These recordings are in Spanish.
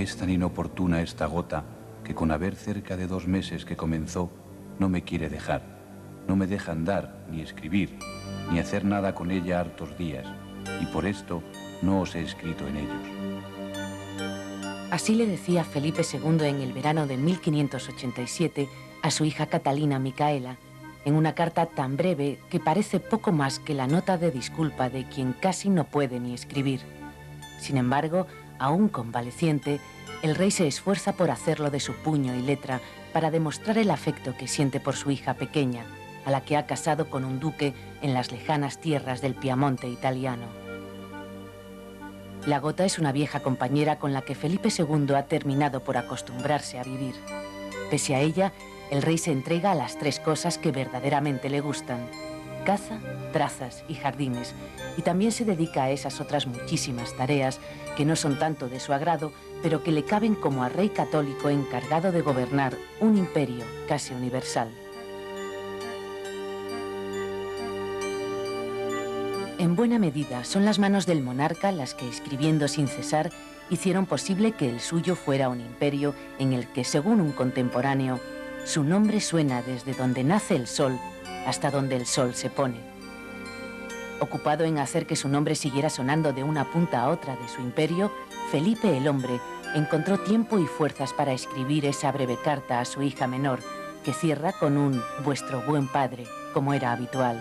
Es tan inoportuna esta gota que con haber cerca de 2 meses que comenzó, no me quiere dejar. No me deja andar, ni escribir, ni hacer nada con ella hartos días, y por esto no os he escrito en ellos. Así le decía Felipe II en el verano de 1587 a su hija Catalina Micaela, en una carta tan breve que parece poco más que la nota de disculpa de quien casi no puede ni escribir. Sin embargo, aún convaleciente, el rey se esfuerza por hacerlo de su puño y letra para demostrar el afecto que siente por su hija pequeña, a la que ha casado con un duque en las lejanas tierras del Piamonte italiano. La gota es una vieja compañera con la que Felipe II ha terminado por acostumbrarse a vivir. Pese a ella, el rey se entrega a las 3 cosas que verdaderamente le gustan: caza, trazas y jardines, y también se dedica a esas otras muchísimas tareas que no son tanto de su agrado, pero que le caben como a rey católico encargado de gobernar un imperio casi universal. En buena medida son las manos del monarca las que, escribiendo sin cesar, hicieron posible que el suyo fuera un imperio en el que, según un contemporáneo, su nombre suena desde donde nace el sol hasta donde el sol se pone. Ocupado en hacer que su nombre siguiera sonando de una punta a otra de su imperio, Felipe el Hombre encontró tiempo y fuerzas para escribir esa breve carta a su hija menor, que cierra con un «vuestro buen padre», como era habitual.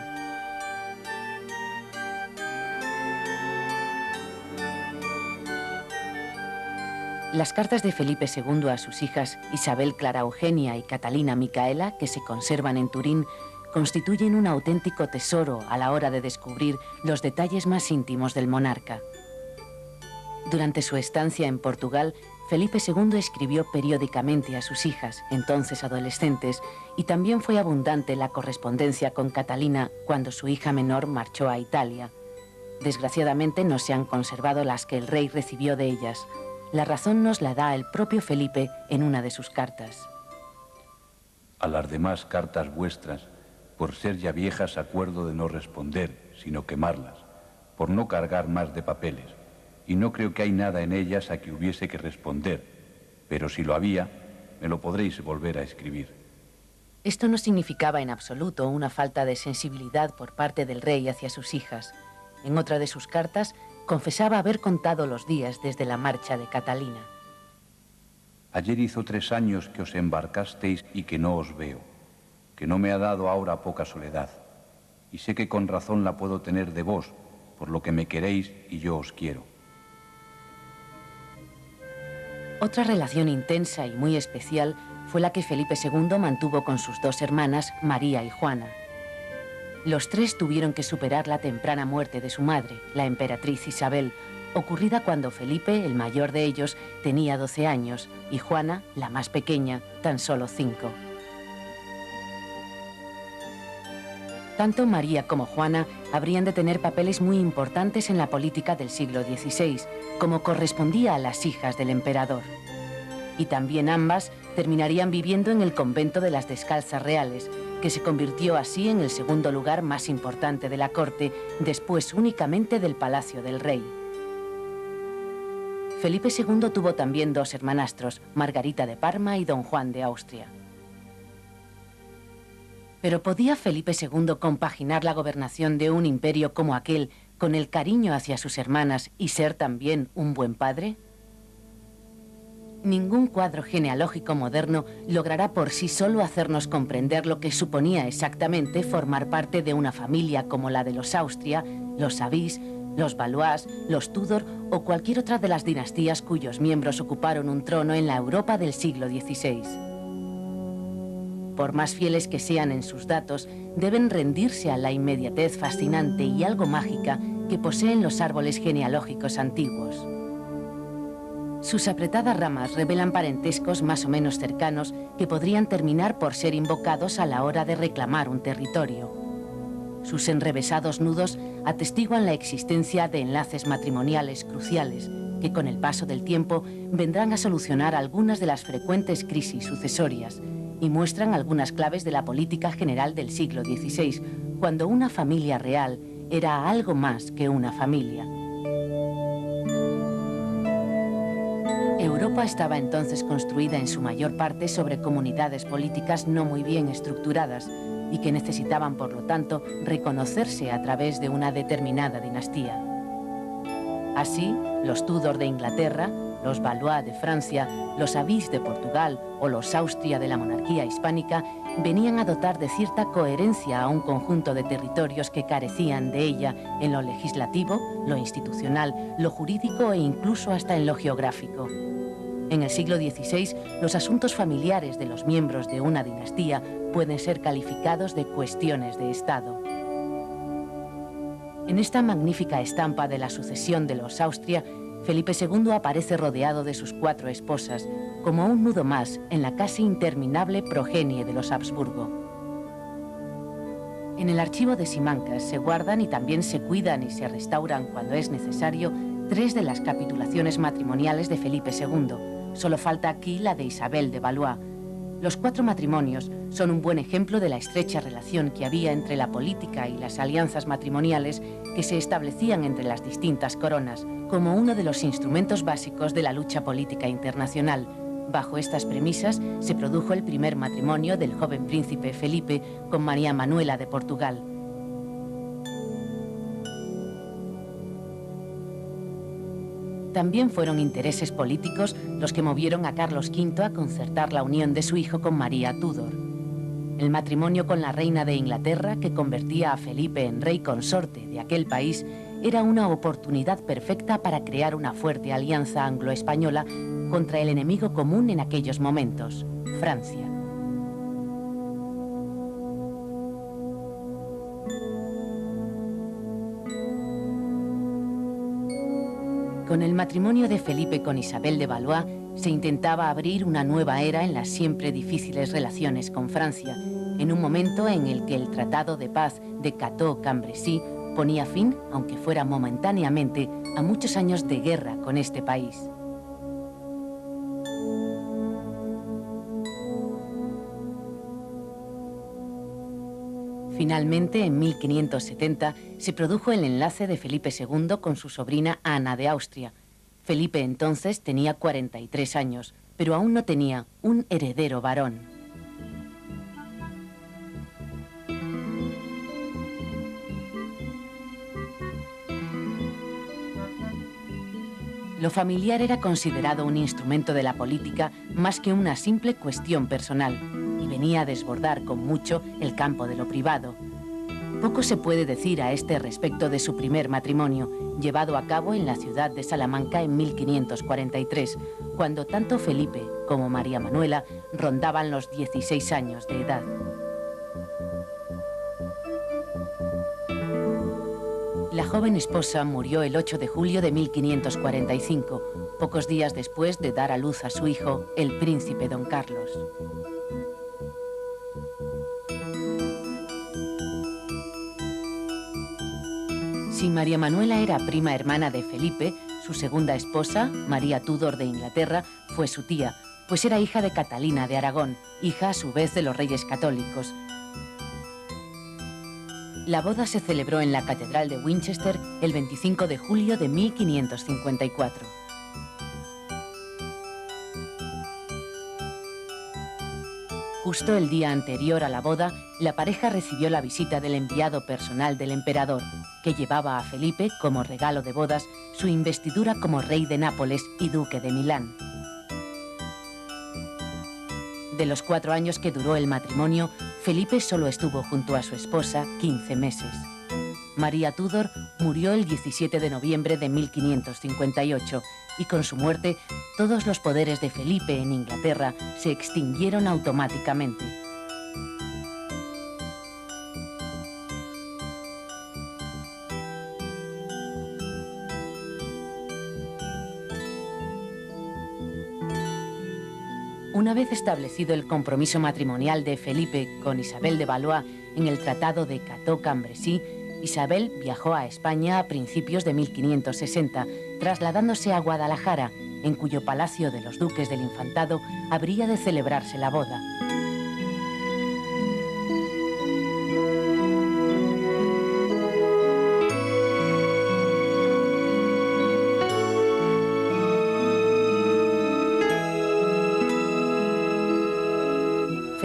Las cartas de Felipe II a sus hijas Isabel Clara Eugenia y Catalina Micaela, que se conservan en Turín, constituyen un auténtico tesoro a la hora de descubrir los detalles más íntimos del monarca. Durante su estancia en Portugal, Felipe II escribió periódicamente a sus hijas, entonces adolescentes, y también fue abundante la correspondencia con Catalina cuando su hija menor marchó a Italia. Desgraciadamente no se han conservado las que el rey recibió de ellas. La razón nos la da el propio Felipe en una de sus cartas. A las demás cartas vuestras, por ser ya viejas, acuerdo de no responder, sino quemarlas, por no cargar más de papeles, y no creo que hay nada en ellas a que hubiese que responder, pero si lo había, me lo podréis volver a escribir. Esto no significaba en absoluto una falta de sensibilidad por parte del rey hacia sus hijas. En otra de sus cartas, confesaba haber contado los días desde la marcha de Catalina. Ayer hizo 3 años que os embarcasteis y que no os veo, que no me ha dado ahora poca soledad, y sé que con razón la puedo tener de vos, por lo que me queréis y yo os quiero. Otra relación intensa y muy especial fue la que Felipe II mantuvo con sus 2 hermanas, María y Juana. Los 3 tuvieron que superar la temprana muerte de su madre, la emperatriz Isabel, ocurrida cuando Felipe, el mayor de ellos, tenía 12 años y Juana, la más pequeña, tan solo 5. Tanto María como Juana habrían de tener papeles muy importantes en la política del siglo XVI, como correspondía a las hijas del emperador. Y también ambas terminarían viviendo en el convento de las Descalzas Reales, que se convirtió así en el segundo lugar más importante de la corte, después únicamente del Palacio del Rey. Felipe II tuvo también 2 hermanastros, Margarita de Parma y don Juan de Austria. Pero ¿podía Felipe II compaginar la gobernación de un imperio como aquel con el cariño hacia sus hermanas y ser también un buen padre? Ningún cuadro genealógico moderno logrará por sí solo hacernos comprender lo que suponía exactamente formar parte de una familia como la de los Austria, los Avís, los Valois, los Tudor o cualquier otra de las dinastías cuyos miembros ocuparon un trono en la Europa del siglo XVI. Por más fieles que sean en sus datos, deben rendirse a la inmediatez fascinante y algo mágica que poseen los árboles genealógicos antiguos. Sus apretadas ramas revelan parentescos más o menos cercanos que podrían terminar por ser invocados a la hora de reclamar un territorio. Sus enrevesados nudos atestiguan la existencia de enlaces matrimoniales cruciales que con el paso del tiempo vendrán a solucionar algunas de las frecuentes crisis sucesorias y muestran algunas claves de la política general del siglo XVI, cuando una familia real era algo más que una familia. Europa Europa estaba entonces construida en su mayor parte sobre comunidades políticas no muy bien estructuradas y que necesitaban, por lo tanto, reconocerse a través de una determinada dinastía. Así, los Tudor de Inglaterra, los Valois de Francia, los Avís de Portugal o los Austria de la monarquía hispánica venían a dotar de cierta coherencia a un conjunto de territorios que carecían de ella en lo legislativo, lo institucional, lo jurídico e incluso hasta en lo geográfico. En el siglo XVI, los asuntos familiares de los miembros de una dinastía pueden ser calificados de cuestiones de Estado. En esta magnífica estampa de la sucesión de los Austria, Felipe II aparece rodeado de sus 4 esposas, como un nudo más en la casi interminable progenie de los Habsburgo. En el archivo de Simancas se guardan y también se cuidan y se restauran cuando es necesario 3 de las capitulaciones matrimoniales de Felipe II. Solo falta aquí la de Isabel de Valois. Los 4 matrimonios son un buen ejemplo de la estrecha relación que había entre la política y las alianzas matrimoniales que se establecían entre las distintas coronas, como uno de los instrumentos básicos de la lucha política internacional. Bajo estas premisas se produjo el primer matrimonio del joven príncipe Felipe con María Manuela de Portugal. También fueron intereses políticos los que movieron a Carlos V a concertar la unión de su hijo con María Tudor. El matrimonio con la reina de Inglaterra, que convertía a Felipe en rey consorte de aquel país, era una oportunidad perfecta para crear una fuerte alianza anglo-española contra el enemigo común en aquellos momentos, Francia. Con el matrimonio de Felipe con Isabel de Valois se intentaba abrir una nueva era en las siempre difíciles relaciones con Francia, en un momento en el que el Tratado de Paz de Cateau-Cambrésis ponía fin, aunque fuera momentáneamente, a muchos años de guerra con este país. Finalmente, en 1570, se produjo el enlace de Felipe II con su sobrina Ana de Austria. Felipe entonces tenía 43 años, pero aún no tenía un heredero varón. Lo familiar era considerado un instrumento de la política más que una simple cuestión personal, y venía a desbordar con mucho el campo de lo privado. Poco se puede decir a este respecto de su primer matrimonio, llevado a cabo en la ciudad de Salamanca en 1543, cuando tanto Felipe como María Manuela rondaban los 16 años de edad. La joven esposa murió el 8 de julio de 1545, pocos días después de dar a luz a su hijo, el príncipe don Carlos. Si María Manuela era prima hermana de Felipe, su segunda esposa, María Tudor de Inglaterra, fue su tía, pues era hija de Catalina de Aragón, hija a su vez de los Reyes Católicos. La boda se celebró en la Catedral de Winchester el 25 de julio de 1554. Justo el día anterior a la boda, la pareja recibió la visita del enviado personal del emperador, que llevaba a Felipe, como regalo de bodas, su investidura como rey de Nápoles y duque de Milán. De los 4 años que duró el matrimonio, Felipe solo estuvo junto a su esposa 15 meses. María Tudor murió el 17 de noviembre de 1558 y con su muerte todos los poderes de Felipe en Inglaterra se extinguieron automáticamente. Una vez establecido el compromiso matrimonial de Felipe con Isabel de Valois en el Tratado de Cateau-Cambrésis, Isabel viajó a España a principios de 1560, trasladándose a Guadalajara, en cuyo palacio de los duques del Infantado habría de celebrarse la boda.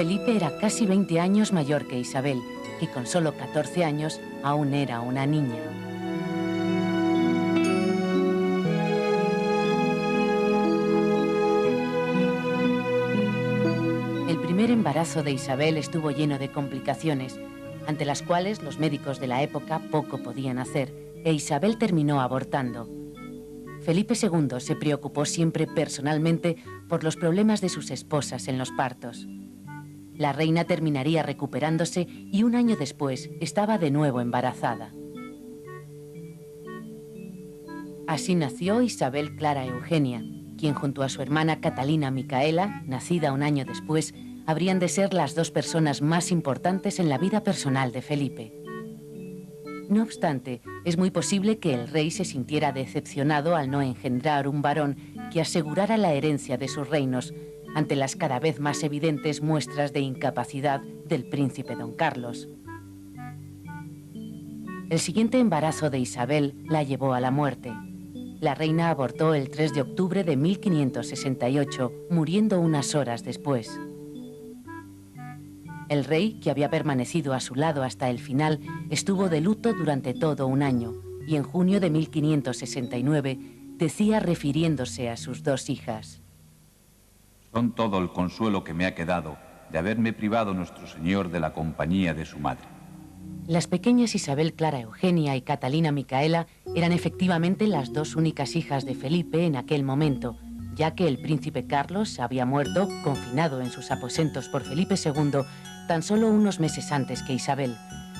Felipe era casi 20 años mayor que Isabel, que con solo 14 años aún era una niña. El primer embarazo de Isabel estuvo lleno de complicaciones, ante las cuales los médicos de la época poco podían hacer, e Isabel terminó abortando. Felipe II se preocupó siempre personalmente por los problemas de sus esposas en los partos. La reina terminaría recuperándose y un año después estaba de nuevo embarazada. Así nació Isabel Clara Eugenia, quien junto a su hermana Catalina Micaela, nacida un año después, habrían de ser las dos personas más importantes en la vida personal de Felipe. No obstante, es muy posible que el rey se sintiera decepcionado al no engendrar un varón que asegurara la herencia de sus reinos, ante las cada vez más evidentes muestras de incapacidad del príncipe don Carlos. El siguiente embarazo de Isabel la llevó a la muerte. La reina abortó el 3 de octubre de 1568, muriendo unas horas después. El rey, que había permanecido a su lado hasta el final, estuvo de luto durante todo un año, y en junio de 1569 decía refiriéndose a sus dos hijas: Son todo el consuelo que me ha quedado de haberme privado nuestro Señor de la compañía de su madre. Las pequeñas Isabel Clara Eugenia y Catalina Micaela eran efectivamente las dos únicas hijas de Felipe en aquel momento, ya que el príncipe Carlos había muerto, confinado en sus aposentos por Felipe II, tan solo unos meses antes que Isabel.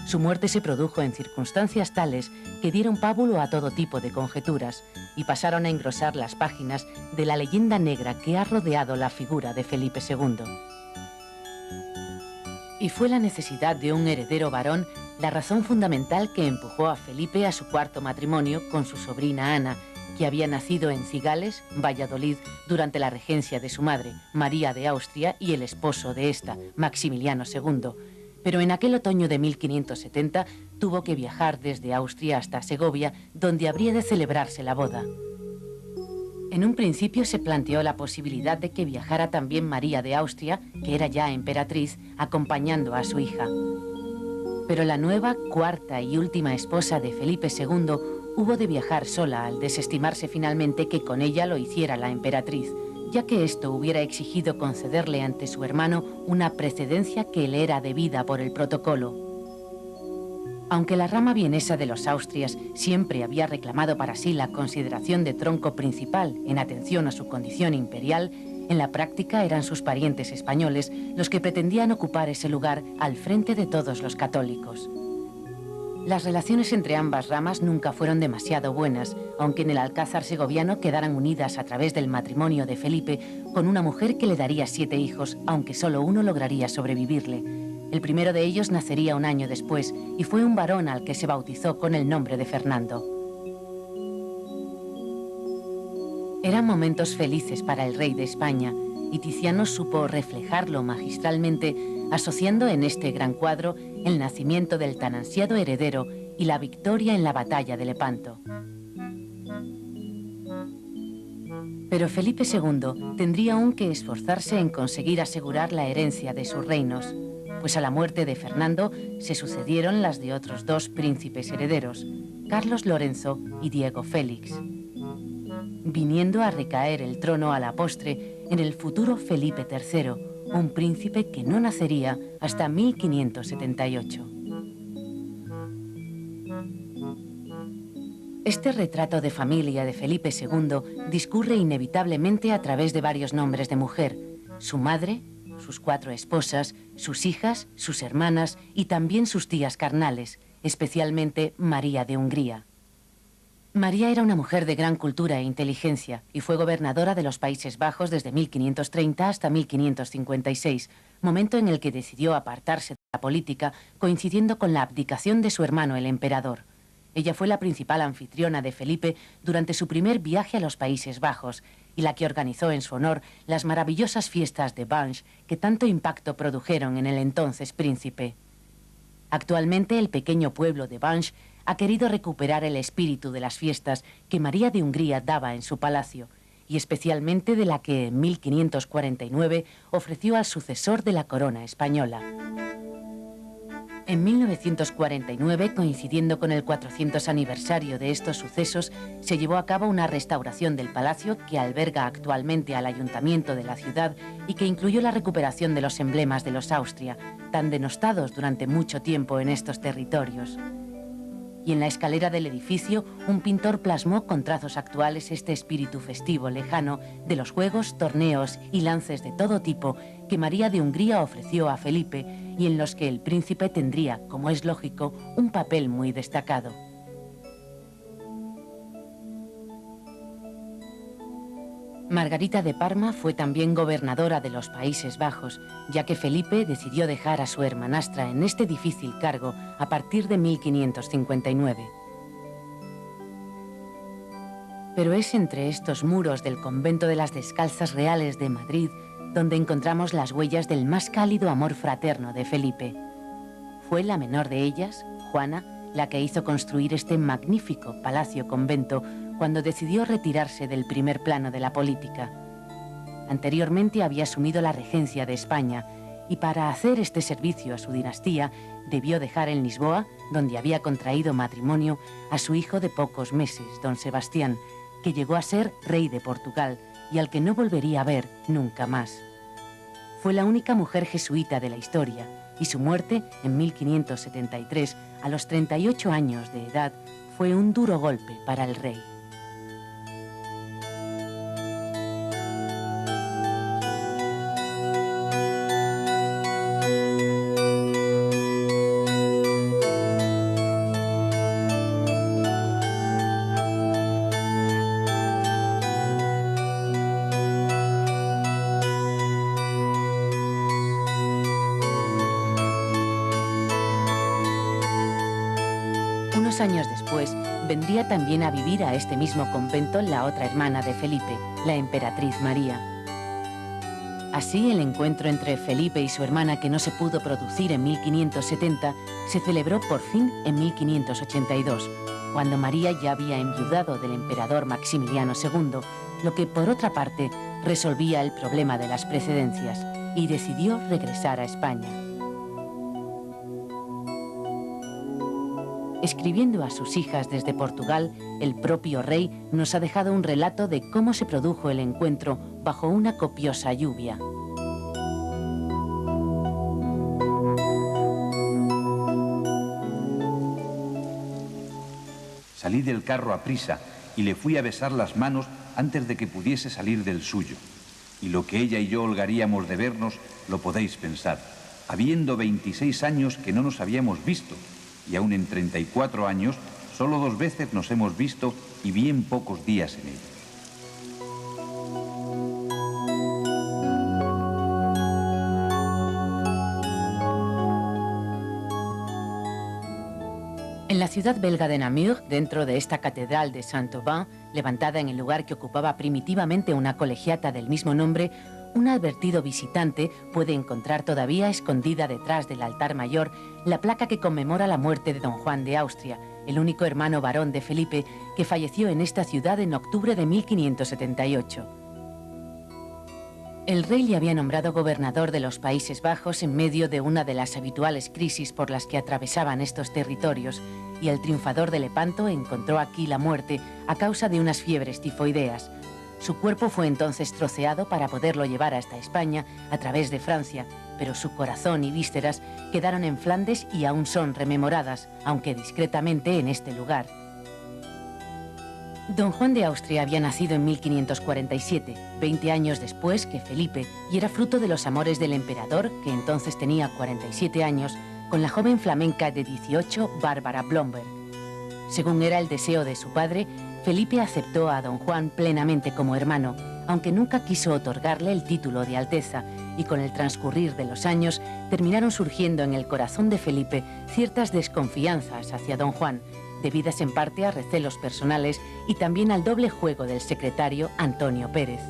Su muerte se produjo en circunstancias tales que dieron pábulo a todo tipo de conjeturas y pasaron a engrosar las páginas de la leyenda negra que ha rodeado la figura de Felipe II. Y fue la necesidad de un heredero varón la razón fundamental que empujó a Felipe a su cuarto matrimonio con su sobrina Ana, que había nacido en Cigales, Valladolid, durante la regencia de su madre, María de Austria, y el esposo de esta, Maximiliano II. Pero en aquel otoño de 1570 tuvo que viajar desde Austria hasta Segovia, donde habría de celebrarse la boda. En un principio se planteó la posibilidad de que viajara también María de Austria, que era ya emperatriz, acompañando a su hija. Pero la nueva, cuarta y última esposa de Felipe II hubo de viajar sola al desestimarse finalmente que con ella lo hiciera la emperatriz, ya que esto hubiera exigido concederle ante su hermano una precedencia que le era debida por el protocolo. Aunque la rama vienesa de los Austrias siempre había reclamado para sí la consideración de tronco principal en atención a su condición imperial, en la práctica eran sus parientes españoles los que pretendían ocupar ese lugar al frente de todos los católicos. Las relaciones entre ambas ramas nunca fueron demasiado buenas, aunque en el Alcázar segoviano quedaran unidas a través del matrimonio de Felipe con una mujer que le daría 7 hijos, aunque solo uno lograría sobrevivirle. El primero de ellos nacería un año después y fue un varón al que se bautizó con el nombre de Fernando. Eran momentos felices para el rey de España, y Tiziano supo reflejarlo magistralmente, asociando en este gran cuadro el nacimiento del tan ansiado heredero y la victoria en la batalla de Lepanto. Pero Felipe II tendría aún que esforzarse en conseguir asegurar la herencia de sus reinos, pues a la muerte de Fernando se sucedieron las de otros 2 príncipes herederos, Carlos Lorenzo y Diego Félix, viniendo a recaer el trono a la postre en el futuro Felipe III, un príncipe que no nacería hasta 1578. Este retrato de familia de Felipe II discurre inevitablemente a través de varios nombres de mujer: su madre, sus 4 esposas, sus hijas, sus hermanas y también sus tías carnales, especialmente María de Hungría. María era una mujer de gran cultura e inteligencia y fue gobernadora de los Países Bajos desde 1530 hasta 1556, momento en el que decidió apartarse de la política, coincidiendo con la abdicación de su hermano el emperador. Ella fue la principal anfitriona de Felipe durante su primer viaje a los Países Bajos y la que organizó en su honor las maravillosas fiestas de Banch que tanto impacto produjeron en el entonces príncipe. Actualmente el pequeño pueblo de Banch ha querido recuperar el espíritu de las fiestas que María de Hungría daba en su palacio, y especialmente de la que en 1549 ofreció al sucesor de la corona española. En 1949, coincidiendo con el 400 aniversario de estos sucesos, se llevó a cabo una restauración del palacio que alberga actualmente al ayuntamiento de la ciudad y que incluyó la recuperación de los emblemas de los Austria, tan denostados durante mucho tiempo en estos territorios. Y en la escalera del edificio, un pintor plasmó con trazos actuales este espíritu festivo lejano de los juegos, torneos y lances de todo tipo que María de Hungría ofreció a Felipe y en los que el príncipe tendría, como es lógico, un papel muy destacado. Margarita de Parma fue también gobernadora de los Países Bajos, ya que Felipe decidió dejar a su hermanastra en este difícil cargo a partir de 1559. Pero es entre estos muros del convento de las Descalzas Reales de Madrid donde encontramos las huellas del más cálido amor fraterno de Felipe. Fue la menor de ellas, Juana, la que hizo construir este magnífico palacio-convento cuando decidió retirarse del primer plano de la política. Anteriormente había asumido la regencia de España y para hacer este servicio a su dinastía debió dejar en Lisboa, donde había contraído matrimonio, a su hijo de pocos meses, don Sebastián, que llegó a ser rey de Portugal y al que no volvería a ver nunca más. Fue la única mujer jesuita de la historia y su muerte en 1573, a los 38 años de edad, fue un duro golpe para el rey. Años después, vendría también a vivir a este mismo convento la otra hermana de Felipe, la emperatriz María. Así, el encuentro entre Felipe y su hermana, que no se pudo producir en 1570, se celebró por fin en 1582, cuando María ya había enviudado del emperador Maximiliano II, lo que, por otra parte, resolvía el problema de las precedencias, y decidió regresar a España. Escribiendo a sus hijas desde Portugal, el propio rey nos ha dejado un relato de cómo se produjo el encuentro bajo una copiosa lluvia. Salí del carro aprisa y le fui a besar las manos antes de que pudiese salir del suyo. Y lo que ella y yo holgaríamos de vernos lo podéis pensar, habiendo 26 años que no nos habíamos visto, y aún en 34 años, solo 2 veces nos hemos visto y bien pocos días en ellos. En la ciudad belga de Namur, dentro de esta catedral de Saint-Aubin, levantada en el lugar que ocupaba primitivamente una colegiata del mismo nombre, un advertido visitante puede encontrar todavía escondida detrás del altar mayor la placa que conmemora la muerte de don Juan de Austria, el único hermano varón de Felipe que falleció en esta ciudad en octubre de 1578. El rey le había nombrado gobernador de los Países Bajos en medio de una de las habituales crisis por las que atravesaban estos territorios, y el triunfador de Lepanto encontró aquí la muerte a causa de unas fiebres tifoideas. Su cuerpo fue entonces troceado para poderlo llevar hasta España a través de Francia, pero su corazón y vísceras quedaron en Flandes y aún son rememoradas, aunque discretamente, en este lugar. Don Juan de Austria había nacido en 1547, 20 años después que Felipe, y era fruto de los amores del emperador, que entonces tenía 47 años, con la joven flamenca de 18, Bárbara Blomberg. Según era el deseo de su padre, Felipe aceptó a don Juan plenamente como hermano, aunque nunca quiso otorgarle el título de alteza, y con el transcurrir de los años terminaron surgiendo en el corazón de Felipe ciertas desconfianzas hacia don Juan, debidas en parte a recelos personales y también al doble juego del secretario Antonio Pérez.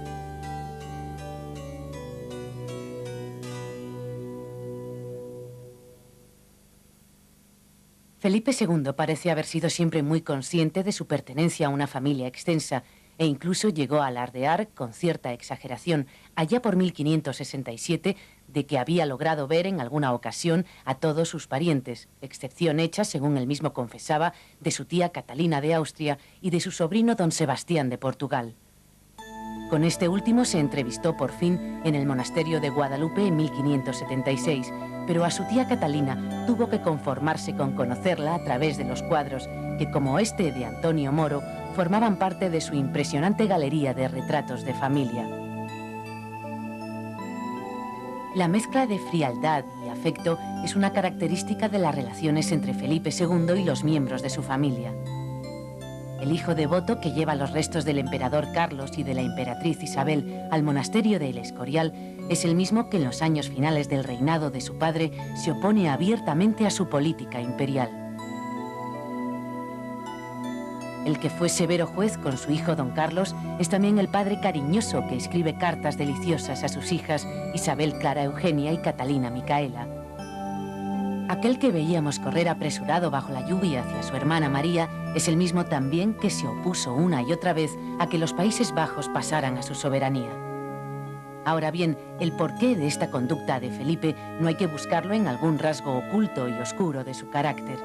Felipe II parece haber sido siempre muy consciente de su pertenencia a una familia extensa e incluso llegó a alardear, con cierta exageración, allá por 1567, de que había logrado ver en alguna ocasión a todos sus parientes, excepción hecha, según él mismo confesaba, de su tía Catalina de Austria y de su sobrino don Sebastián de Portugal. Con este último se entrevistó por fin en el monasterio de Guadalupe en 1576, pero a su tía Catalina tuvo que conformarse con conocerla a través de los cuadros que, como este de Antonio Moro, formaban parte de su impresionante galería de retratos de familia. La mezcla de frialdad y afecto es una característica de las relaciones entre Felipe II y los miembros de su familia. El hijo devoto que lleva los restos del emperador Carlos y de la emperatriz Isabel al monasterio de El Escorial es el mismo que en los años finales del reinado de su padre se opone abiertamente a su política imperial. El que fue severo juez con su hijo don Carlos es también el padre cariñoso que escribe cartas deliciosas a sus hijas Isabel Clara Eugenia y Catalina Micaela. Aquel que veíamos correr apresurado bajo la lluvia hacia su hermana María es el mismo también que se opuso una y otra vez a que los Países Bajos pasaran a su soberanía. Ahora bien, el porqué de esta conducta de Felipe no hay que buscarlo en algún rasgo oculto y oscuro de su carácter.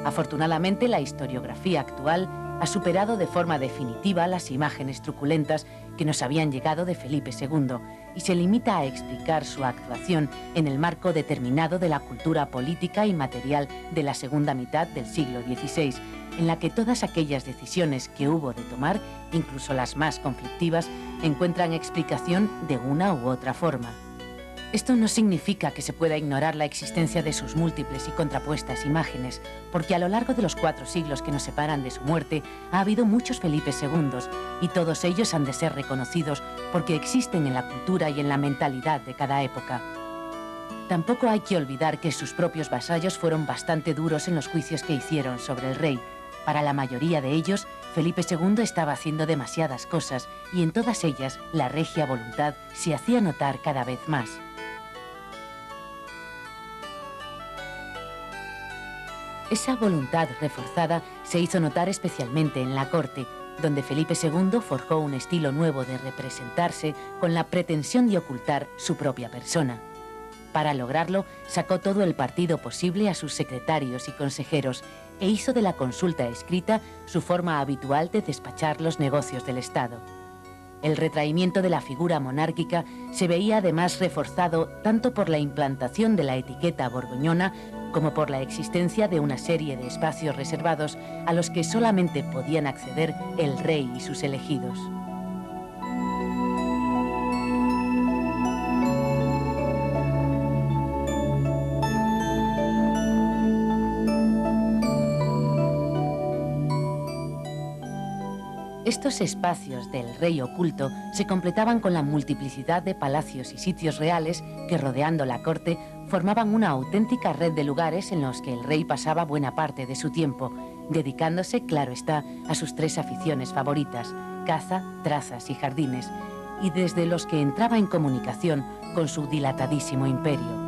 Afortunadamente, la historiografía actual ha superado de forma definitiva las imágenes truculentas que nos habían llegado de Felipe II y se limita a explicar su actuación en el marco determinado de la cultura política y material de la segunda mitad del siglo XVI, en la que todas aquellas decisiones que hubo de tomar, incluso las más conflictivas, encuentran explicación de una u otra forma. Esto no significa que se pueda ignorar la existencia de sus múltiples y contrapuestas imágenes, porque a lo largo de los 4 siglos que nos separan de su muerte ha habido muchos Felipes II, y todos ellos han de ser reconocidos porque existen en la cultura y en la mentalidad de cada época. Tampoco hay que olvidar que sus propios vasallos fueron bastante duros en los juicios que hicieron sobre el rey. Para la mayoría de ellos, Felipe II estaba haciendo demasiadas cosas y en todas ellas la regia voluntad se hacía notar cada vez más. Esa voluntad reforzada se hizo notar especialmente en la corte, donde Felipe II forjó un estilo nuevo de representarse con la pretensión de ocultar su propia persona. Para lograrlo, sacó todo el partido posible a sus secretarios y consejeros e hizo de la consulta escrita su forma habitual de despachar los negocios del Estado. El retraimiento de la figura monárquica se veía además reforzado tanto por la implantación de la etiqueta borgoñona como por la existencia de una serie de espacios reservados a los que solamente podían acceder el rey y sus elegidos. Estos espacios del rey oculto se completaban con la multiplicidad de palacios y sitios reales que, rodeando la corte, formaban una auténtica red de lugares en los que el rey pasaba buena parte de su tiempo, dedicándose, claro está, a sus 3 aficiones favoritas: caza, trazas y jardines, y desde los que entraba en comunicación con su dilatadísimo imperio.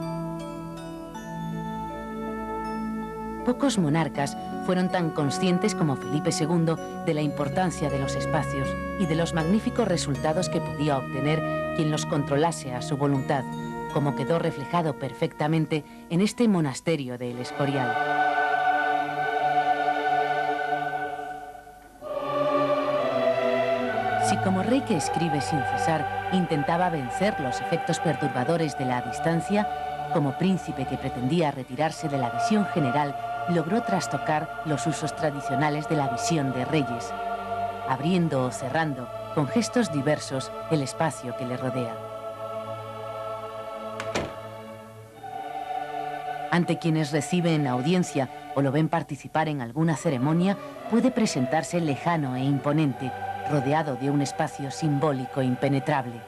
Pocos monarcas fueron tan conscientes como Felipe II de la importancia de los espacios y de los magníficos resultados que podía obtener quien los controlase a su voluntad, como quedó reflejado perfectamente en este monasterio de El Escorial. Si como rey que escribe sin cesar intentaba vencer los efectos perturbadores de la distancia, como príncipe que pretendía retirarse de la visión general, logró trastocar los usos tradicionales de la visión de reyes, abriendo o cerrando, con gestos diversos, el espacio que le rodea. Ante quienes reciben audiencia o lo ven participar en alguna ceremonia, puede presentarse lejano e imponente, rodeado de un espacio simbólico impenetrable.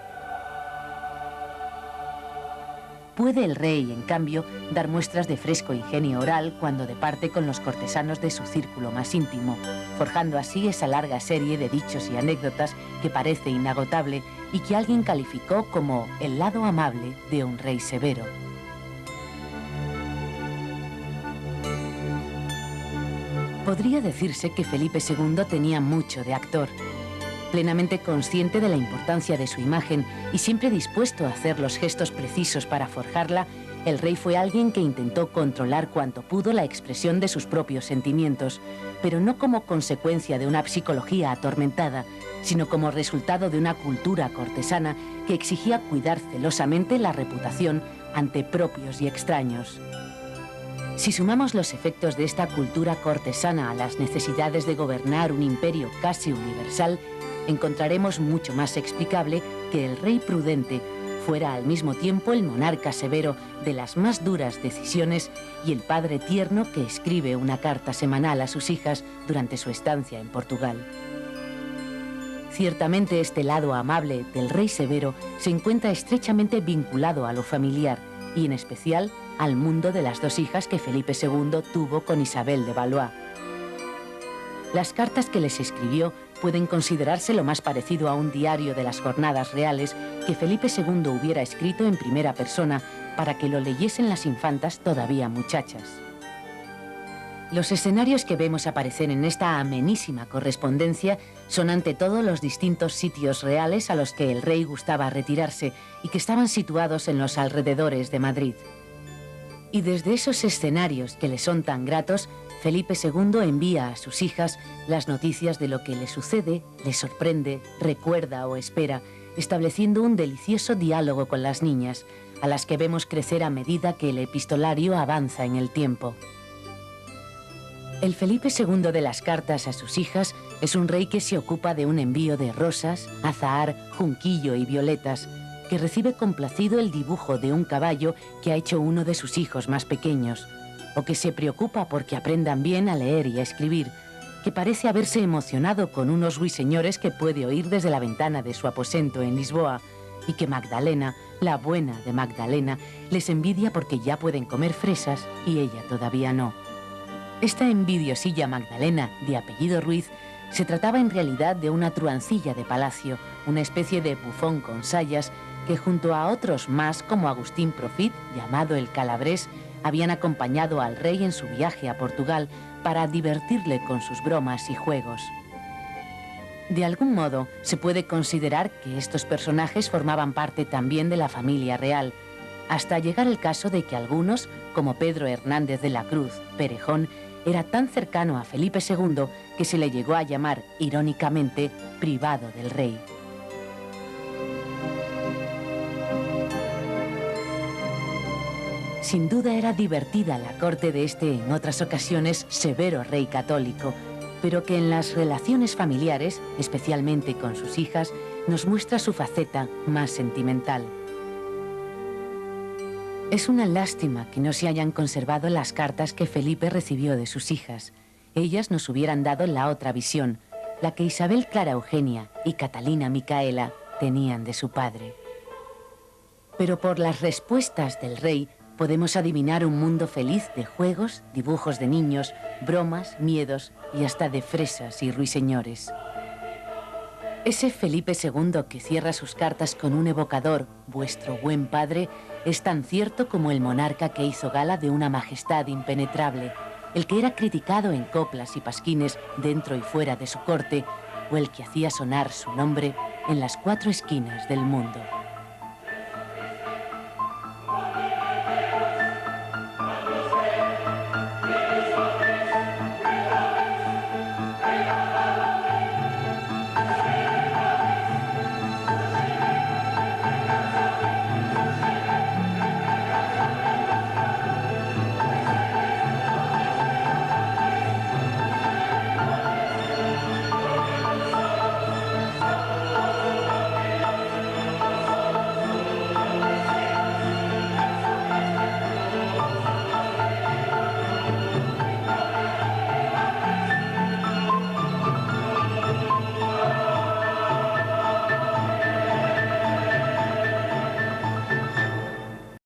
Puede el rey, en cambio, dar muestras de fresco ingenio oral cuando departe con los cortesanos de su círculo más íntimo, forjando así esa larga serie de dichos y anécdotas que parece inagotable y que alguien calificó como el lado amable de un rey severo. Podría decirse que Felipe II tenía mucho de actor. Plenamente consciente de la importancia de su imagen y siempre dispuesto a hacer los gestos precisos para forjarla, el rey fue alguien que intentó controlar cuanto pudo la expresión de sus propios sentimientos, pero no como consecuencia de una psicología atormentada, sino como resultado de una cultura cortesana que exigía cuidar celosamente la reputación ante propios y extraños. Si sumamos los efectos de esta cultura cortesana a las necesidades de gobernar un imperio casi universal, encontraremos mucho más explicable que el rey prudente fuera al mismo tiempo el monarca severo de las más duras decisiones y el padre tierno que escribe una carta semanal a sus hijas durante su estancia en Portugal. Ciertamente este lado amable del rey severo se encuentra estrechamente vinculado a lo familiar y en especial al mundo de las dos hijas que Felipe II tuvo con Isabel de Valois. Las cartas que les escribió pueden considerarse lo más parecido a un diario de las jornadas reales que Felipe II hubiera escrito en primera persona para que lo leyesen las infantas todavía muchachas. Los escenarios que vemos aparecer en esta amenísima correspondencia son ante todo los distintos sitios reales a los que el rey gustaba retirarse y que estaban situados en los alrededores de Madrid. Y desde esos escenarios que le son tan gratos, Felipe II envía a sus hijas las noticias de lo que le sucede, le sorprende, recuerda o espera, estableciendo un delicioso diálogo con las niñas, a las que vemos crecer a medida que el epistolario avanza en el tiempo. El Felipe II de las cartas a sus hijas es un rey que se ocupa de un envío de rosas, azahar, junquillo y violetas, que recibe complacido el dibujo de un caballo que ha hecho uno de sus hijos más pequeños, o que se preocupa porque aprendan bien a leer y a escribir, que parece haberse emocionado con unos ruiseñores que puede oír desde la ventana de su aposento en Lisboa, y que Magdalena, la buena de Magdalena, les envidia porque ya pueden comer fresas y ella todavía no. Esta envidiosilla Magdalena, de apellido Ruiz, se trataba en realidad de una truancilla de palacio, una especie de bufón con sayas, que junto a otros más como Agustín Profit, llamado el Calabrés, habían acompañado al rey en su viaje a Portugal para divertirle con sus bromas y juegos. De algún modo, se puede considerar que estos personajes formaban parte también de la familia real, hasta llegar el caso de que algunos, como Pedro Hernández de la Cruz, Perejón, era tan cercano a Felipe II que se le llegó a llamar, irónicamente, privado del rey. Sin duda era divertida la corte de este, en otras ocasiones, severo rey católico, pero que en las relaciones familiares, especialmente con sus hijas, nos muestra su faceta más sentimental. Es una lástima que no se hayan conservado las cartas que Felipe recibió de sus hijas. Ellas nos hubieran dado la otra visión, la que Isabel Clara Eugenia y Catalina Micaela tenían de su padre. Pero por las respuestas del rey podemos adivinar un mundo feliz de juegos, dibujos de niños, bromas, miedos y hasta de fresas y ruiseñores. Ese Felipe II que cierra sus cartas con un evocador, vuestro buen padre, es tan cierto como el monarca que hizo gala de una majestad impenetrable, el que era criticado en coplas y pasquines dentro y fuera de su corte, o el que hacía sonar su nombre en las 4 esquinas del mundo.